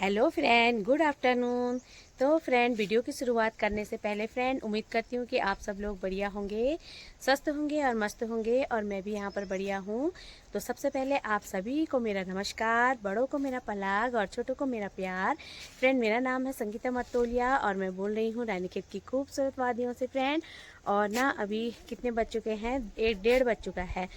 Hello friend, good afternoon. तो friend, video की शुरुआत करने से पहले फ्रेंड उम्मीद करती हूँ कि आप सब लोग बढ़िया होंगे, स्वस्थ होंगे और मस्त होंगे, और मैं भी यहाँ पर बढ़िया हूँ। तो सबसे पहले आप सभी को मेरा नमस्कार, बड़ों को मेरा पलाग और छोटों को मेरा प्यार। फ्रेंड, मेरा नाम है संगीता मर्तोलिया और मैं बोल रही हूँ रानीखेत की खूबसूरत वादियों से फ्रेंड। और ना अभी कितने बज चुके हैं, 1:30 बज चुका है।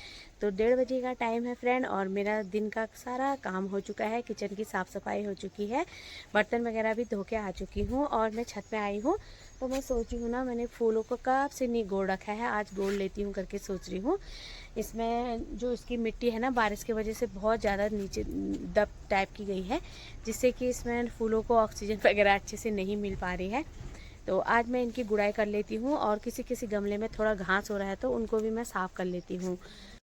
तो 1:30 बजे का टाइम है फ्रेंड, और मेरा दिन का सारा काम हो चुका है। किचन की साफ़ सफाई हो चुकी है, बर्तन वगैरह भी धो के आ चुकी हूँ और मैं छत पे आई हूँ। तो मैं सोच रही हूँ ना, मैंने फूलों को कब से नहीं गोड़ रखा है, आज गोड़ लेती हूँ करके सोच रही हूँ। इसमें जो इसकी मिट्टी है ना, बारिश की वजह से बहुत ज़्यादा नीचे दब टाइप की गई है, जिससे कि इसमें फूलों को ऑक्सीजन वगैरह अच्छे से नहीं मिल पा रही है। तो आज मैं इनकी गुड़ाई कर लेती हूँ, और किसी किसी गमले में थोड़ा घास हो रहा है तो उनको भी मैं साफ़ कर लेती हूँ।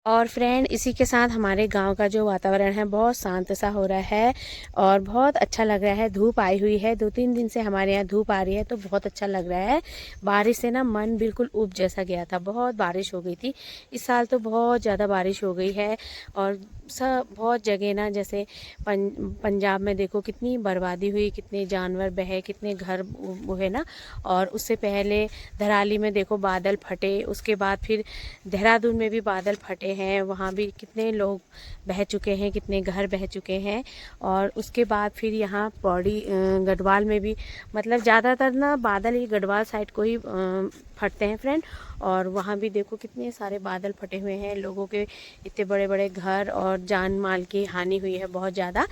और फ्रेंड, इसी के साथ हमारे गांव का जो वातावरण है बहुत शांत सा हो रहा है और बहुत अच्छा लग रहा है। धूप आई हुई है, 2-3 दिन से हमारे यहाँ धूप आ रही है तो बहुत अच्छा लग रहा है। बारिश से ना मन बिल्कुल ऊब जैसा गया था, बहुत बारिश हो गई थी। इस साल तो बहुत ज़्यादा बारिश हो गई है, और सब बहुत जगह ना, जैसे पंजाब में देखो कितनी बर्बादी हुई, कितने जानवर बहे, कितने घर हुए ना। और उससे पहले धराली में देखो बादल फटे, उसके बाद फिर देहरादून में भी बादल फटे हैं, वहाँ भी कितने लोग बह चुके हैं, कितने घर बह चुके हैं। और उसके बाद फिर यहाँ पौड़ी गढ़वाल में भी, मतलब ज़्यादातर ना बादल ही गढ़वाल साइड को ही फटते हैं फ्रेंड। और वहाँ भी देखो कितने सारे बादल फटे हुए हैं, लोगों के इतने बड़े बड़े घर और जान माल की हानि हुई है बहुत ज़्यादा।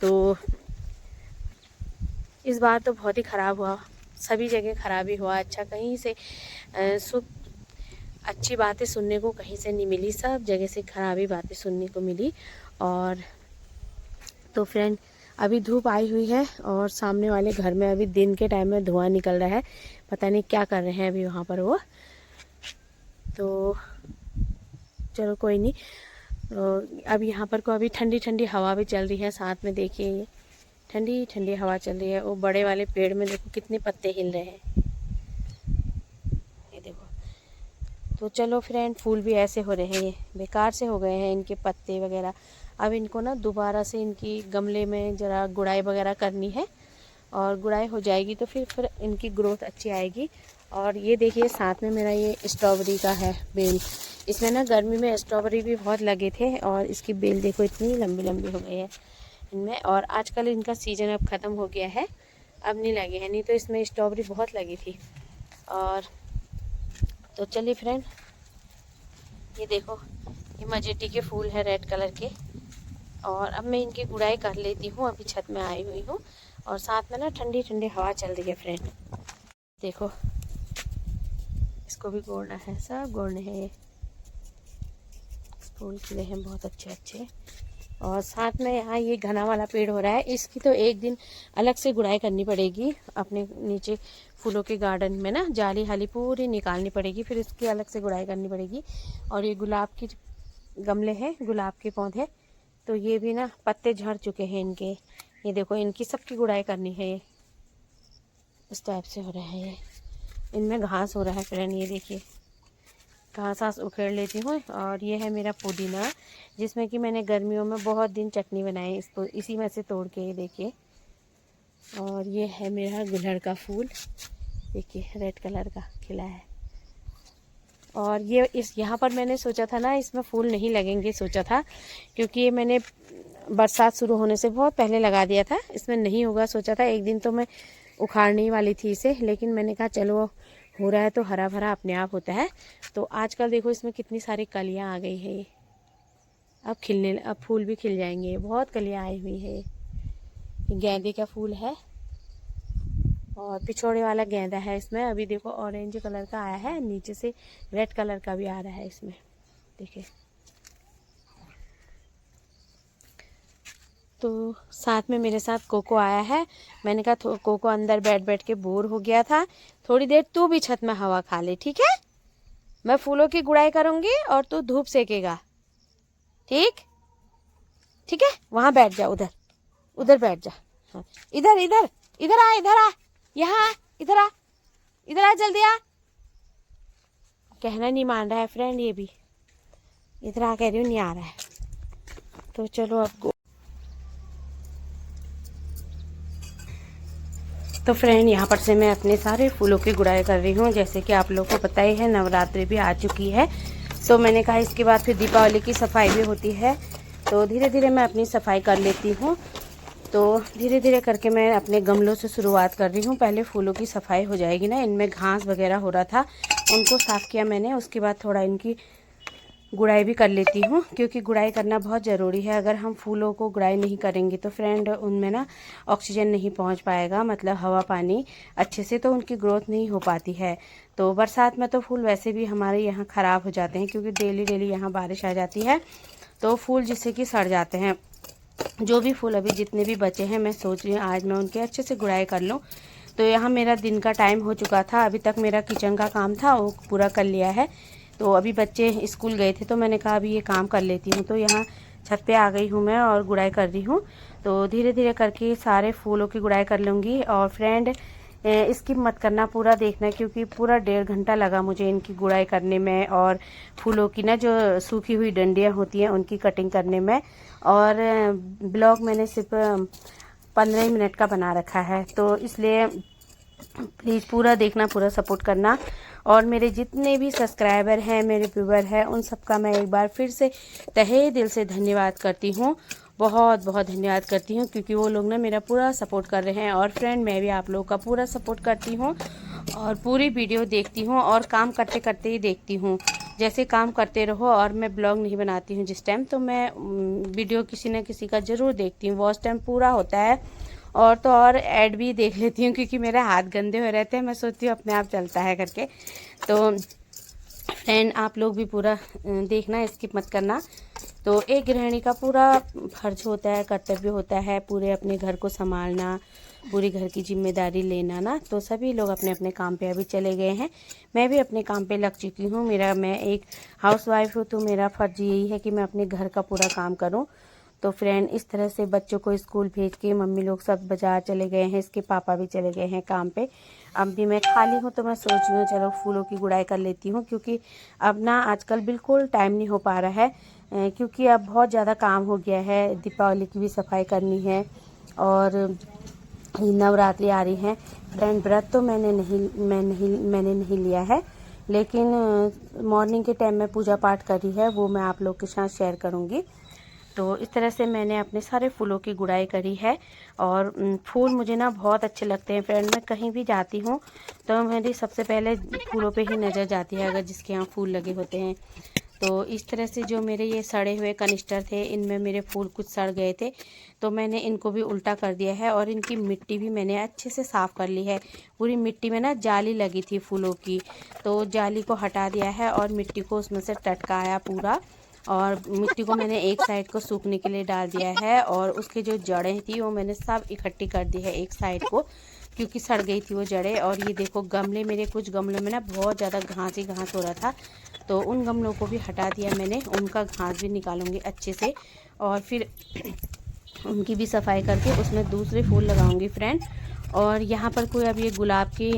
तो इस बार तो बहुत ही ख़राब हुआ, सभी जगह ख़राबी हुआ। अच्छा, कहीं से सुख अच्छी बातें सुनने को कहीं से नहीं मिली, सब जगह से खराबी बातें सुनने को मिली। और तो फ्रेंड, अभी धूप आई हुई है और सामने वाले घर में अभी दिन के टाइम में धुआं निकल रहा है, पता नहीं क्या कर रहे हैं अभी वहाँ पर वो। तो चलो कोई नहीं। तो अब यहाँ पर को अभी ठंडी ठंडी हवा भी चल रही है, साथ में देखिए ये ठंडी ठंडी हवा चल रही है। वो बड़े वाले पेड़ में देखो कितने पत्ते हिल रहे हैं, ये देखो। तो चलो फ्रेंड, फूल भी ऐसे हो रहे हैं, ये बेकार से हो गए हैं इनके पत्ते वगैरह। अब इनको ना दोबारा से इनकी गमले में ज़रा गुड़ाई वगैरह करनी है, और गुड़ाई हो जाएगी तो फिर इनकी ग्रोथ अच्छी आएगी। और ये देखिए साथ में मेरा ये स्ट्रॉबेरी का है बेल। इसमें ना गर्मी में स्ट्रॉबेरी भी बहुत लगे थे, और इसकी बेल देखो इतनी लंबी लंबी हो गई है इनमें। और आजकल इनका सीज़न अब ख़त्म हो गया है, अब नहीं लगे हैं, नहीं तो इसमें स्ट्रॉबेरी बहुत लगी थी। और तो चलिए फ्रेंड, ये देखो ये मजेटी के फूल है रेड कलर के। और अब मैं इनकी गुड़ाई कर लेती हूँ, अभी छत में आई हुई हूँ, और साथ में ना ठंडी ठंडी हवा चल रही है फ्रेंड। देखो इसको भी गोड़ना है, सब गोड़ने हैं। ये फूल खिले हैं बहुत अच्छे अच्छे। और साथ में यहाँ ये घना वाला पेड़ हो रहा है, इसकी तो एक दिन अलग से गुड़ाई करनी पड़ेगी। अपने नीचे फूलों के गार्डन में ना जाली हाली पूरी निकालनी पड़ेगी, फिर इसकी अलग से गुड़ाई करनी पड़ेगी। और ये गुलाब की गमले हैं, गुलाब के पौधे, तो ये भी ना पत्ते झड़ चुके हैं इनके। ये देखो इनकी सबकी गुड़ाई करनी है। ये इस टाइप से हो रहा है, ये इनमें घास हो रहा है फ्रेंड, ये देखिए घास आस उखेड़ लेती हूँ। और ये है मेरा पुदीना, जिसमें कि मैंने गर्मियों में बहुत दिन चटनी बनाई, इसको इसी में से तोड़ के, ये देखिए। और ये है मेरा गुलहड़ का फूल, देखिए रेड कलर का खिला है। और ये इस यहाँ पर मैंने सोचा था ना, इसमें फूल नहीं लगेंगे सोचा था, क्योंकि ये मैंने बरसात शुरू होने से बहुत पहले लगा दिया था, इसमें नहीं होगा सोचा था। एक दिन तो मैं उखाड़ने ही वाली थी इसे, लेकिन मैंने कहा चलो हो रहा है तो हरा भरा अपने आप होता है। तो आजकल देखो इसमें कितनी सारी कलियाँ आ गई है, ये अब खिलने, अब फूल भी खिल जाएंगे, बहुत कलियाँ आई हुई है। ये गेंदे का फूल है, और पिछोड़े वाला गेंदा है इसमें। अभी देखो ऑरेंज कलर का आया है, नीचे से रेड कलर का भी आ रहा है इसमें, देखिए। तो साथ में मेरे साथ कोको आया है। मैंने कहा कोको अंदर बैठ बैठ के बोर हो गया था, थोड़ी देर तू भी छत में हवा खा ले, ठीक है? मैं फूलों की गुड़ाई करूँगी और तू धूप सेकेगा, ठीक? ठीक है, वहाँ बैठ जा, उधर उधर बैठ जा। हाँ, इधर इधर इधर आ, इधर आ, यहाँ आ, इधर आ, इधर आ, जल्दी आ। कहना नहीं मान रहा है फ्रेंड, ये भी इधर आ कह रही हूँ, नहीं आ रहा है। तो चलो अब तो फ्रेंड यहाँ पर से मैं अपने सारे फूलों की गुड़ाई कर रही हूँ। जैसे कि आप लोगों को पता ही है, नवरात्रि भी आ चुकी है, तो मैंने कहा इसके बाद फिर दीपावली की सफाई भी होती है, तो धीरे धीरे मैं अपनी सफाई कर लेती हूँ। तो धीरे धीरे करके मैं अपने गमलों से शुरुआत कर रही हूँ। पहले फूलों की सफाई हो जाएगी ना, इनमें घास वगैरह हो रहा था, उनको साफ़ किया मैंने। उसके बाद थोड़ा इनकी गुड़ाई भी कर लेती हूँ, क्योंकि गुड़ाई करना बहुत ज़रूरी है। अगर हम फूलों को गुड़ाई नहीं करेंगे तो फ्रेंड उनमें ना ऑक्सीजन नहीं पहुँच पाएगा, मतलब हवा पानी अच्छे से, तो उनकी ग्रोथ नहीं हो पाती है। तो बरसात में तो फूल वैसे भी हमारे यहाँ ख़राब हो जाते हैं, क्योंकि डेली डेली यहाँ बारिश आ जाती है, तो फूल जिससे कि सड़ जाते हैं। जो भी फूल अभी जितने भी बचे हैं, मैं सोच रही हूँ आज मैं उनके अच्छे से गुड़ाई कर लूँ। तो यहाँ मेरा दिन का टाइम हो चुका था, अभी तक मेरा किचन का काम था वो पूरा कर लिया है। तो अभी बच्चे स्कूल गए थे, तो मैंने कहा अभी ये काम कर लेती हूँ। तो यहाँ छत पे आ गई हूँ मैं और गुड़ाई कर रही हूँ। तो धीरे धीरे करके सारे फूलों की गुड़ाई कर लूँगी। और फ्रेंड स्किप मत करना, पूरा देखना, क्योंकि पूरा 1.5 घंटा लगा मुझे इनकी गुड़ाई करने में, और फूलों की ना जो सूखी हुई डंडियाँ होती हैं उनकी कटिंग करने में। और ब्लॉग मैंने सिर्फ 15 मिनट का बना रखा है, तो इसलिए प्लीज़ पूरा देखना, पूरा सपोर्ट करना। और मेरे जितने भी सब्सक्राइबर हैं, मेरे व्यूवर हैं, उन सबका मैं एक बार फिर से तहे दिल से धन्यवाद करती हूँ, बहुत बहुत धन्यवाद करती हूँ, क्योंकि वो लोग ना मेरा पूरा सपोर्ट कर रहे हैं। और फ्रेंड मैं भी आप लोगों का पूरा सपोर्ट करती हूँ और पूरी वीडियो देखती हूँ, और काम करते करते ही देखती हूँ। जैसे काम करते रहो, और मैं ब्लॉग नहीं बनाती हूँ जिस टाइम, तो मैं वीडियो किसी न किसी का ज़रूर देखती हूँ। वॉच टाइम पूरा होता है, और तो और ऐड भी देख लेती हूँ, क्योंकि मेरे हाथ गंदे हो रहते हैं, मैं सोचती हूँ अपने आप चलता है करके। तो फ्रेंड आप लोग भी पूरा देखना, स्किप मत करना। तो एक गृहिणी का पूरा फर्ज होता है, कर्तव्य होता है, पूरे अपने घर को संभालना, पूरी घर की जिम्मेदारी लेना ना। तो सभी लोग अपने अपने काम पे अभी चले गए हैं, मैं भी अपने काम पे लग चुकी हूँ। मैं एक हाउसवाइफ हूँ, तो मेरा फ़र्ज़ यही है कि मैं अपने घर का पूरा काम करूँ। तो फ्रेंड इस तरह से बच्चों को स्कूल भेज के मम्मी लोग सब बाज़ार चले गए हैं, इसके पापा भी चले गए हैं काम पे। अब भी मैं खाली हूँ, तो मैं सोच रही हूँ चलो फूलों की गुड़ाई कर लेती हूँ, क्योंकि अब ना आजकल बिल्कुल टाइम नहीं हो पा रहा है, क्योंकि अब बहुत ज़्यादा काम हो गया है। दीपावली की भी सफाई करनी है, और नवरात्रि आ रही है। फ्रेंड व्रत तो मैंने नहीं लिया है, लेकिन मॉर्निंग के टाइम में पूजा पाठ करी है, वो मैं आप लोग के साथ शेयर करूँगी। तो इस तरह से मैंने अपने सारे फूलों की गुड़ाई करी है। और फूल मुझे ना बहुत अच्छे लगते हैं फ्रेंड। मैं कहीं भी जाती हूँ तो मेरी सबसे पहले फूलों पे ही नज़र जाती है, अगर जिसके यहाँ फूल लगे होते हैं। तो इस तरह से जो मेरे ये सड़े हुए कनिस्टर थे, इनमें मेरे फूल कुछ सड़ गए थे, तो मैंने इनको भी उल्टा कर दिया है, और इनकी मिट्टी भी मैंने अच्छे से साफ़ कर ली है। पूरी मिट्टी में ना जाली लगी थी फूलों की, तो जाली को हटा दिया है, और मिट्टी को उसमें से टटकाया पूरा, और मिट्टी को मैंने एक साइड को सूखने के लिए डाल दिया है। और उसके जो जड़ें थी वो मैंने सब इकट्ठी कर दी है एक साइड को, क्योंकि सड़ गई थी वो जड़ें। और ये देखो गमले, मेरे कुछ गमलों में ना बहुत ज़्यादा घास ही घास हो रहा था, तो उन गमलों को भी हटा दिया मैंने, उनका घास भी निकालूंगी अच्छे से, और फिर उनकी भी सफाई करके उसमें दूसरे फूल लगाऊंगी फ्रेंड। और यहाँ पर कोई अब ये गुलाब के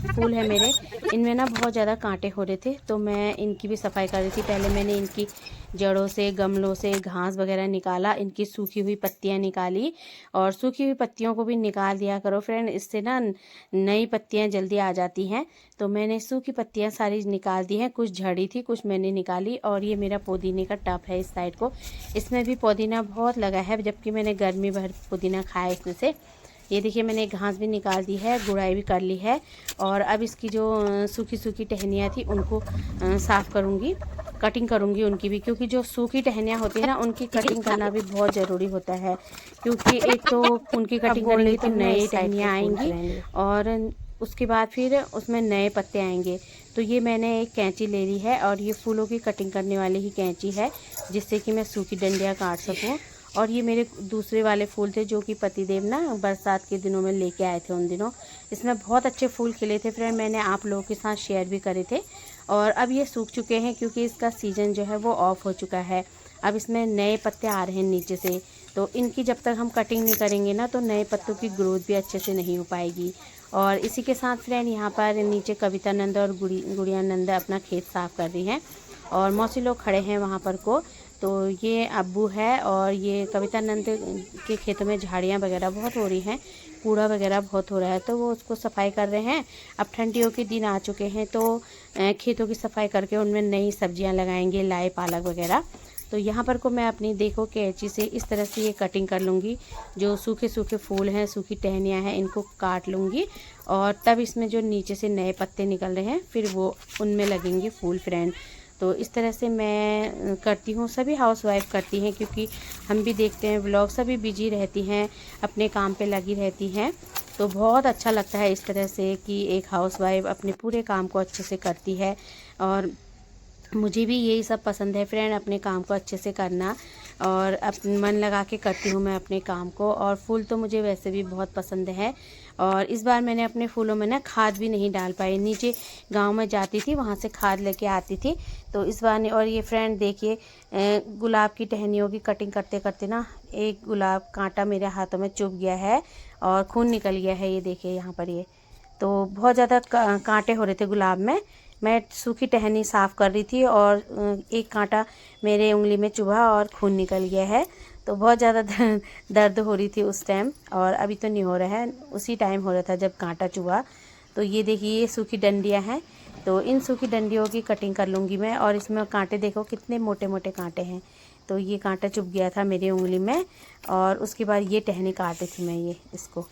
फूल है मेरे, इनमें ना बहुत ज़्यादा कांटे हो रहे थे, तो मैं इनकी भी सफाई कर रही थी। पहले मैंने इनकी जड़ों से, गमलों से घास वगैरह निकाला, इनकी सूखी हुई पत्तियाँ निकाली, और सूखी हुई पत्तियों को भी निकाल दिया करो फ्रेंड, इससे ना नई पत्तियाँ जल्दी आ जाती हैं। तो मैंने सूखी पत्तियाँ सारी निकाल दी हैं, कुछ झड़ी थी, कुछ मैंने निकाली। और ये मेरा पुदीने का टब है इस साइड को, इसमें भी पुदीना बहुत लगा है, जबकि मैंने गर्मी भर पुदीना खाया इसमें से। ये देखिए मैंने घास भी निकाल दी है, गुड़ाई भी कर ली है, और अब इसकी जो सूखी सूखी टहनियाँ थी उनको साफ़ करूँगी, कटिंग करूँगी उनकी भी, क्योंकि जो सूखी टहनियाँ होती है ना उनकी कटिंग करना भी बहुत ज़रूरी होता है, क्योंकि एक तो उनकी कटिंग करेंगे तो नई टहनियाँ आएंगी, और उसके बाद फिर उसमें नए पत्ते आएंगे। तो ये मैंने एक कैंची ले ली है, और ये फूलों की कटिंग करने वाली ही कैंची है, जिससे कि मैं सूखी डंडियाँ काट सकूँ। और ये मेरे दूसरे वाले फूल थे, जो कि पतिदेव ना बरसात के दिनों में लेके आए थे उन दिनों, इसमें बहुत अच्छे फूल खिले थे फ्रेंड, मैंने आप लोगों के साथ शेयर भी करे थे। और अब ये सूख चुके हैं, क्योंकि इसका सीज़न जो है वो ऑफ हो चुका है, अब इसमें नए पत्ते आ रहे हैं नीचे से। तो इनकी जब तक हम कटिंग नहीं करेंगे ना, तो नए पत्तों की ग्रोथ भी अच्छे से नहीं हो पाएगी। और इसी के साथ फ्रेंड यहाँ पर नीचे कविता नंदा और गुड़िया नंदा अपना खेत साफ़ कर रही हैं, और मौसी लोग खड़े हैं वहाँ पर को। तो ये अब्बू है और ये कविता नंद के खेतों में झाड़ियाँ वगैरह बहुत हो रही हैं, कूड़ा वगैरह बहुत हो रहा है, तो वो उसको सफाई कर रहे हैं। अब ठंडियों के दिन आ चुके हैं तो खेतों की सफाई करके उनमें नई सब्जियां लगाएंगे, लाई पालक वगैरह। तो यहाँ पर को मैं अपनी देखो कैंची से इस तरह से ये कटिंग कर लूँगी। जो सूखे सूखे फूल हैं, सूखी टहनियाँ हैं, इनको काट लूँगी और तब इसमें जो नीचे से नए पत्ते निकल रहे हैं फिर वो उनमें लगेंगे फूल फ्रेंड। तो इस तरह से मैं करती हूँ, सभी हाउसवाइफ करती हैं, क्योंकि हम भी देखते हैं व्लॉग, सभी बिजी रहती हैं, अपने काम पे लगी रहती हैं। तो बहुत अच्छा लगता है इस तरह से कि एक हाउसवाइफ अपने पूरे काम को अच्छे से करती है। और मुझे भी यही सब पसंद है फ्रेंड, अपने काम को अच्छे से करना और अपन मन लगा के करती हूँ मैं अपने काम को। और फूल तो मुझे वैसे भी बहुत पसंद है। और इस बार मैंने अपने फूलों में ना खाद भी नहीं डाल पाई, नीचे गांव में जाती थी वहाँ से खाद लेके आती थी, तो इस बार नहीं। और ये फ्रेंड देखिए गुलाब की टहनियों की कटिंग करते करते ना एक गुलाब कांटा मेरे हाथों में चुभ गया है और खून निकल गया है, ये देखिए यहाँ पर। ये तो बहुत ज़्यादा कांटे हो रहे थे गुलाब में। मैं सूखी टहनी साफ़ कर रही थी और एक कांटा मेरे उंगली में चुभा और खून निकल गया है। तो बहुत ज़्यादा दर्द हो रही थी उस टाइम, और अभी तो नहीं हो रहा है, उसी टाइम हो रहा था जब कांटा चुभा। तो ये देखिए ये सूखी डंडियाँ हैं, तो इन सूखी डंडियों की कटिंग कर लूँगी मैं। और इसमें कांटे देखो कितने मोटे मोटे कांटे हैं। तो ये कांटा चुभ गया था मेरी उंगली में और उसके बाद ये टहनी काटी थी मैं ये इसको।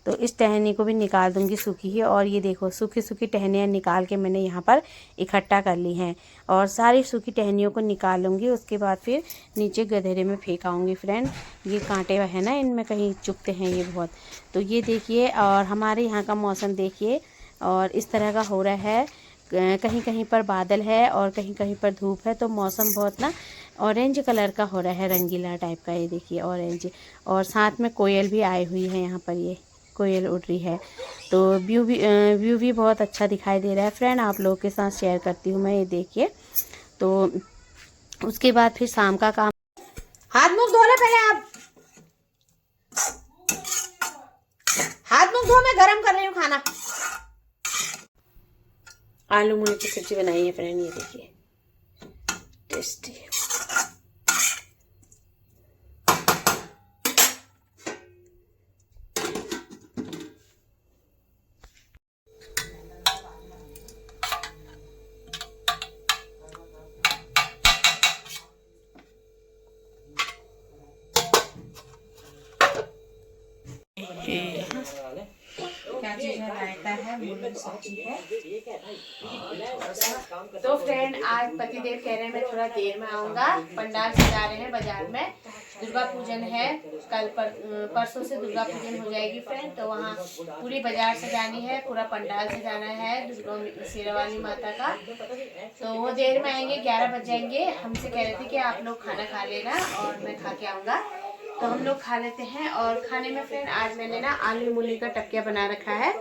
तो इस टहनी को भी निकाल दूंगी सूखी ही। और ये देखो सूखी सूखी टहनियाँ निकाल के मैंने यहाँ पर इकट्ठा कर ली हैं और सारी सूखी टहनियों को निकाल लूँगी। उसके बाद फिर नीचे गधेरे में फेंकाऊँगी फ्रेंड। ये कांटे है ना, इनमें कहीं चुभते हैं ये बहुत। तो ये देखिए, और हमारे यहाँ का मौसम देखिए और इस तरह का हो रहा है। कहीं कहीं पर बादल है और कहीं कहीं पर धूप है, तो मौसम बहुत ना ऑरेंज कलर का हो रहा है, रंगीला टाइप का। ये देखिए ऑरेंज, और साथ में कोयल भी आई हुई है यहाँ पर, ये कोयल उड़ रही है। तो व्यू भी बहुत अच्छा दिखाई दे रहा है फ्रेंड, आप लोगों के साथ शेयर करती हूँ मैं। ये देखिए, तो उसके बाद फिर शाम का काम। हाथ मुंह धो ले पहले आप, हाथ मुंह धो, मैं गरम कर रही हूँ खाना। आलू मूली की सब्जी बनाई है फ्रेंड, ये देखिए टेस्टी। क्या चीज़ है, रायता है, मूली की सब्जी है। तो फ्रेंड आज पतिदेव कह रहे हैं मैं थोड़ा देर में आऊँगा, पंडाल सजा रहे हैं बाजार में, दुर्गा पूजन है कल, परसों से दुर्गा पूजन हो जाएगी फ्रेंड। तो वहाँ पूरी बाजार सजानी है, पूरा पंडाल सजाना है दुर्गा शेरावाली माता का। तो वो देर में आएंगे, 11 बज जाएंगे। हमसे कह रहे थे कि आप लोग खाना खा लेना और मैं खा के आऊँगा, तो हम लोग खा लेते हैं। और खाने में फ्रेंड आज मैंने ना आलू मूली का टपकिया बना रखा है,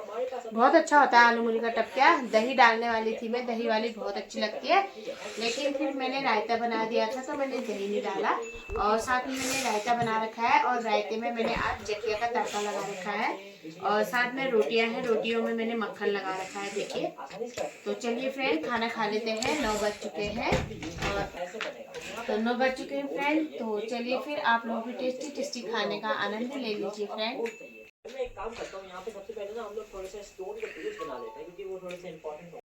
बहुत अच्छा होता है आलू मूली का टपकिया। दही डालने वाली थी मैं, दही वाली बहुत अच्छी लगती है, लेकिन फिर मैंने रायता बना दिया था तो मैंने दही नहीं डाला। और साथ में मैंने रायता बना रखा है और रायते में मैंने आज जटिया का तड़का लगा रखा है, और साथ में रोटियां हैं, रोटियों में मैंने मक्खन लगा रखा है देखिए। तो चलिए फ्रेंड खाना खा लेते हैं, 9 बज चुके हैं। तो 9 बज चुके हैं फ्रेंड, तो चलिए फिर आप लोग भी टेस्टी टेस्टी खाने का आनंद ले लीजिए फ्रेंड। मैं एक काम करता हूँ, यहाँ पे सबसे पहले ना हम लोग थोड़े से स्टोन के पेज बना लेते हैं, क्योंकि वो थोड़े से इम्पोर्टेंट